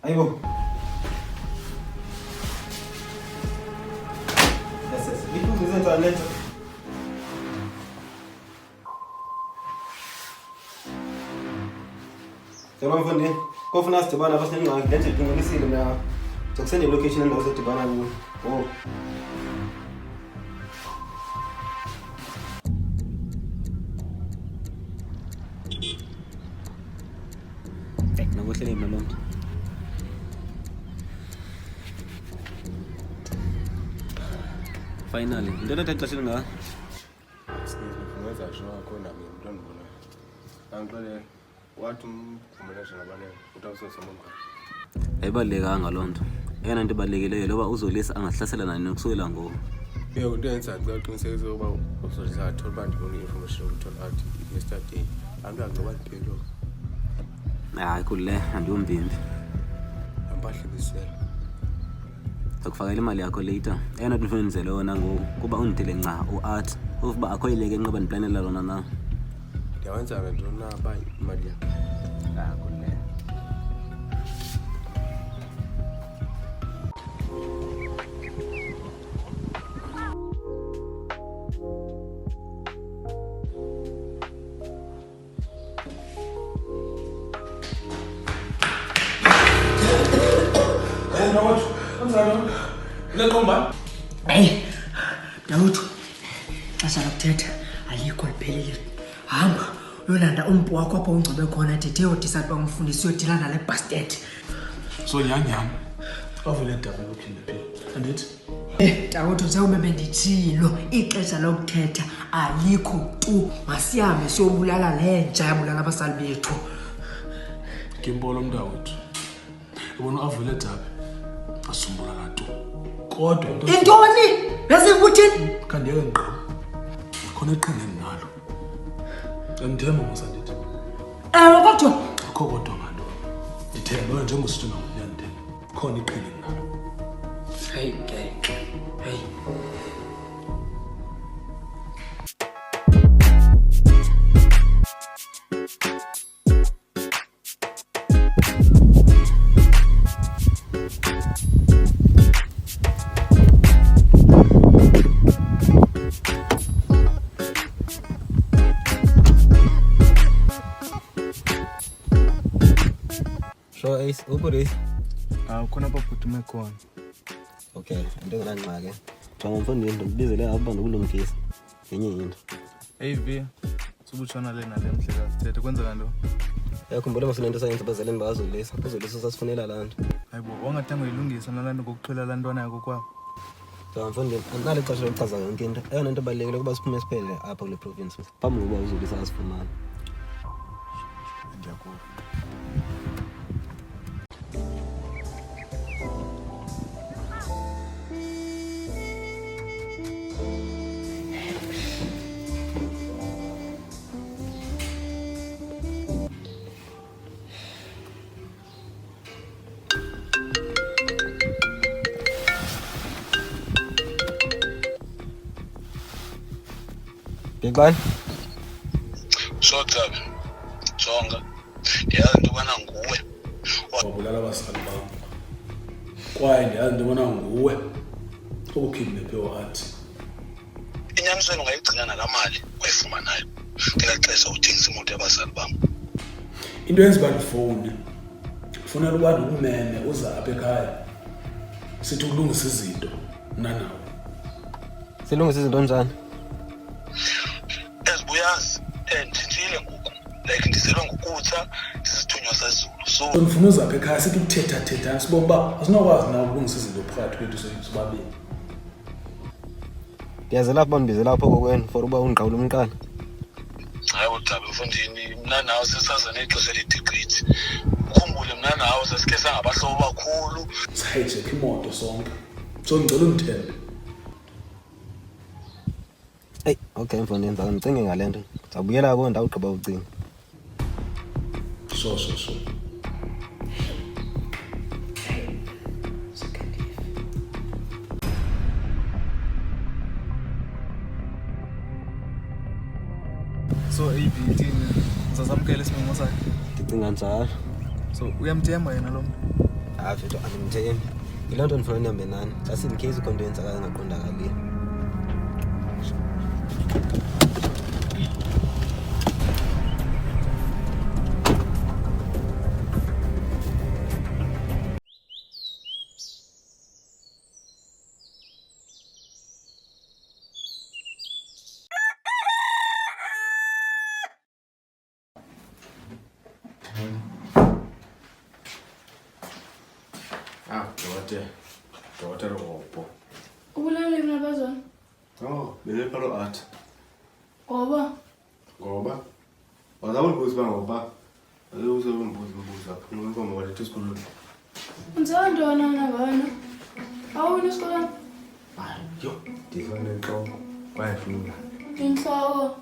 Ayibo. Yes. Iphumile izenza letho. Sema mfundi, kofuna sidibana lapha sinengxaki nje ngicungulisile mina. Sokusende location endawo sedibana kuyo. Oh. Nakuhlele mina lonto. Finally, ndona taxesha linga. Singenza sure khona mina umntwana ngibona. Angixolele wathi umvumelesha nabane utawusosoma ngani. Ayibalekanga lonto. Eyona into ebalulekileyo loba uzolisa angahlasela nani nokusukela ngoku. Yebo into yenza ngicaqinisekise ukuba uzolisa athola bantu information ukuthola athi yesterday. Abantu angoba liphelo. Hayi kule andiyombimbi. Ampahle bisela. Ukufakela imali yakho later. Eyona into ufuna nizele yona ngoku kuba undile nca uart. Uvuba akho ileke enqaba ndiplanela lona na. Ndiyawenza ngento na ba imali yakho. Kule. Hey, Dawudu, xesha lokuthetha alikho liphelile. Hamba uyolanda umpu wakho apho ungcobe khona tethe udicide uba umfundisi uyodila nale bastard. So nyanyam avule daba lophinde phela andithi Dawudu sewube bendithilo ixesha lokuthetha alikho tu. Masiyame siyobulala le nja yabulala abasali bethu. ngimpolo mntawethu ubona avule daba asumbula lanto kodwa Intoni? Yasevuthini? kandiyeke ngqa khona eqhingeni nalo andithemba musandithi Kodwa akho kodwa nganto ndithemba njengosithu ngiyandithemba khona eqhingeni nalo hey ngeke. Hey. So Ace, ukuri. Khona baphuthume khona. Okay, into ngenangxaki. Jonga mfundini ndibizele apha nokulumkisa. Yenye into. Hey V, subutshona lena le mhlekazi. Thethe kwenzeka ntoni? Yakhumbula masinento sayenza bazeleni bazolisa. Uzolisa sasifunela lanto. Hayibo, wangathanga uyilungisa nalanto ngokuxhela lantwana yakho kwabo. Jonga mfundini, andinalo ixesha lokuchaza yonke into. Eyona into ebalulekile kuba siphume siphele apha kule province. Phambi kokuba uzolisa asifumane. Ndiyakuva. Ngixani? So Thabi, Jonga. Ndiyazi into ubana nguwe. wabulala abasali bam kwaye ndiyazi into yobana nguwe ukukidnaphe wathi Inyanisweni ungayigcina nalaa mali oyifumanayo. Ngela xesha uthengisa imoto yabasali bam. into yenza uba ndifowuni kufuneka uba ndikumeme uza apha ekhaya sithi ukulungisa izinto nanawe Silungisa izinto njani? Ezibuyazi, nditshintshile ngoku. Like ndizelwe ngokutha, ndisithunywa sezulu. So ndifuna uza apha ekhaya sithi ukuthetha sibone uba asinokwazi na ukulungisa izinto phakathi kwethu sobabini Ndiyazela apha ndibizela apha kokwenu for uba undiqawule umqala. hayi uThabi mfundini, mna nawe sesaza nexesha elidigqithi. Ukhumbule mna nawe sasikhe sangabahlobo bakhulu. sayijekha imoto sonke so ngicela undithembe Hey, okay mfundini, ndicinge ngale nto. Ndizawubuyela kuwe ndawugqiba ucinga. sure So ABT ngizazamkela isimemo sakhe. Ndicinga njalo. So uyamthemba yena lo muntu? hayi mfethu andimthembi. Yiloo nto ndifuna ndihambe nani xa in case ikho nto yenzakala engaqondakaliyo. Daughter Ropo. Ubulale mina bazona. Oh, bele palo art. Ngoba Wazabona ukuthi bangoba. Uzobumbuza phela inkomo walethe esikolweni. ntandona ngabana. Awuna esikoleni? Hayi, yo, ndizwane enhloko. Bayadlula. Inhloko.